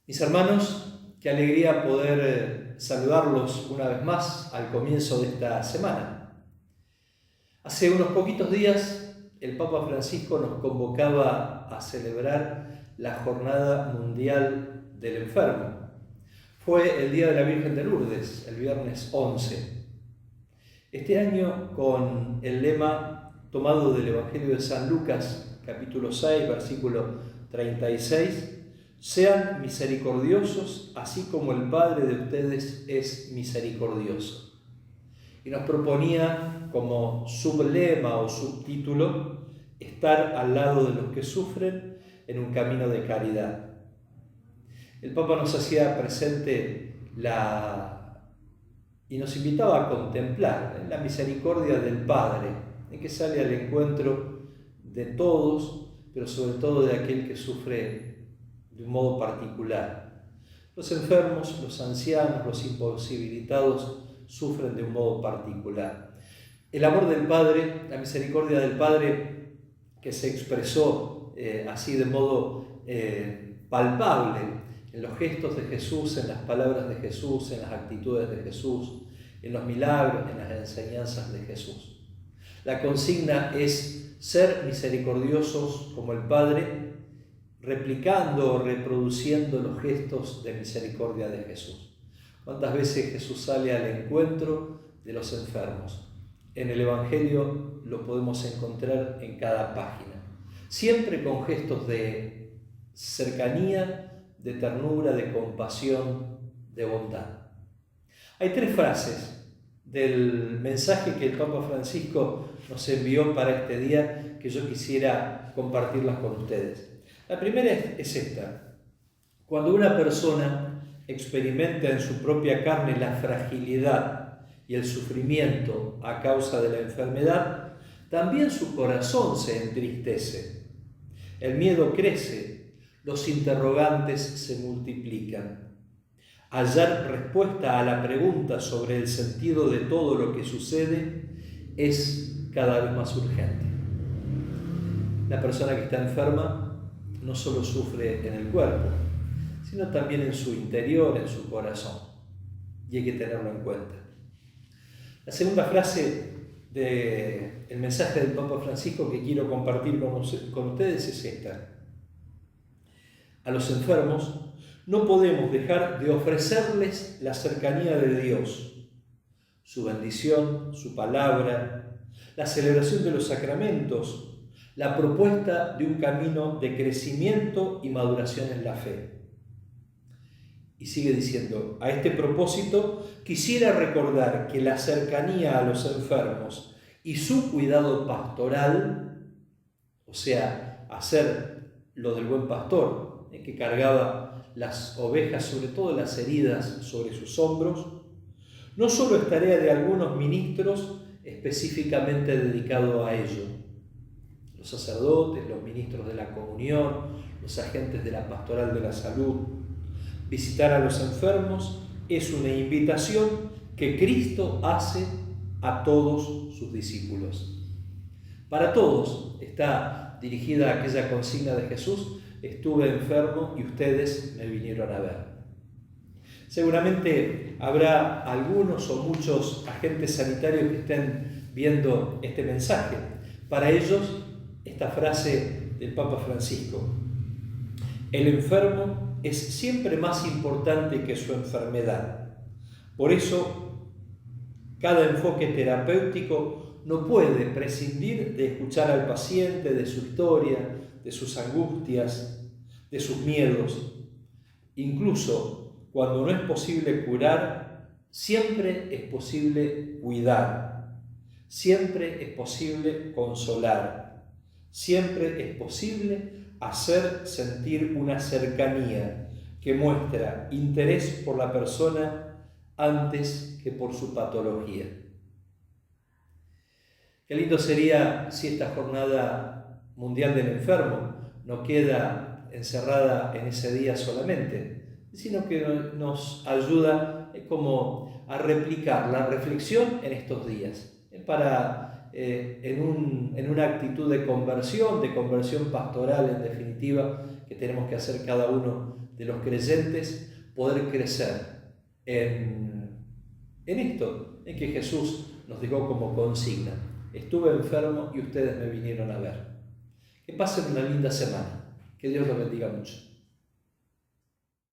Mis hermanos, qué alegría poder saludarlos una vez más al comienzo de esta semana. Hace unos poquitos días el Papa Francisco nos convocaba a celebrar la Jornada Mundial del Enfermo. Fue el Día de la Virgen de Lourdes, el viernes 11. Este año, con el lema tomado del Evangelio de San Lucas, capítulo 6, versículo 36, sean misericordiosos, así como el Padre de ustedes es misericordioso. Y nos proponía como sublema o subtítulo estar al lado de los que sufren en un camino de caridad. El Papa nos hacía presente y nos invitaba a contemplar la misericordia del Padre, que sale al encuentro de todos, pero sobre todo de aquel que sufre de un modo particular. Los enfermos, los ancianos, los imposibilitados sufren de un modo particular. El amor del Padre, la misericordia del Padre, que se expresó así de modo palpable en los gestos de Jesús, en las palabras de Jesús, en las actitudes de Jesús, en los milagros, en las enseñanzas de Jesús. La consigna es ser misericordiosos como el Padre, replicando o reproduciendo los gestos de misericordia de Jesús. ¿Cuántas veces Jesús sale al encuentro de los enfermos? En el Evangelio lo podemos encontrar en cada página, siempre con gestos de cercanía, de ternura, de compasión, de bondad. Hay tres frases del mensaje que el Papa Francisco nos envió para este día que yo quisiera compartirlas con ustedes. La primera es esta: cuando una persona experimenta en su propia carne la fragilidad y el sufrimiento a causa de la enfermedad, también su corazón se entristece, el miedo crece, los interrogantes se multiplican. Hallar respuesta a la pregunta sobre el sentido de todo lo que sucede es cada vez más urgente. La persona que está enferma no solo sufre en el cuerpo, sino también en su interior, en su corazón. Y hay que tenerlo en cuenta. La segunda frase del mensaje del Papa Francisco que quiero compartir con ustedes es esta: a los enfermos no podemos dejar de ofrecerles la cercanía de Dios, su bendición, su palabra, la celebración de los sacramentos, la propuesta de un camino de crecimiento y maduración en la fe. Y sigue diciendo: a este propósito quisiera recordar que la cercanía a los enfermos y su cuidado pastoral, o sea, hacer lo del buen pastor, que cargaba las ovejas, sobre todo las heridas, sobre sus hombros, no solo es tarea de algunos ministros específicamente dedicados a ello. Los sacerdotes, los ministros de la comunión, los agentes de la pastoral de la salud. Visitar a los enfermos es una invitación que Cristo hace a todos sus discípulos. Para todos está dirigida aquella consigna de Jesús: estuve enfermo y ustedes me vinieron a ver. Seguramente habrá algunos o muchos agentes sanitarios que estén viendo este mensaje. Para ellos, esta frase del Papa Francisco: el enfermo es siempre más importante que su enfermedad. Por eso, cada enfoque terapéutico no puede prescindir de escuchar al paciente, de su historia, de sus angustias, de sus miedos. Incluso cuando no es posible curar, siempre es posible cuidar, siempre es posible consolar, siempre es posible hacer sentir una cercanía que muestra interés por la persona antes que por su patología. Qué lindo sería si esta Jornada Mundial del Enfermo no queda encerrada en ese día solamente, sino que nos ayuda como a replicar la reflexión en estos días, para en una actitud de conversión pastoral en definitiva, que tenemos que hacer cada uno de los creyentes, poder crecer en esto, en que Jesús nos dejó como consigna. Estuve enfermo y ustedes me vinieron a ver. Que pasen una linda semana. Que Dios los bendiga mucho.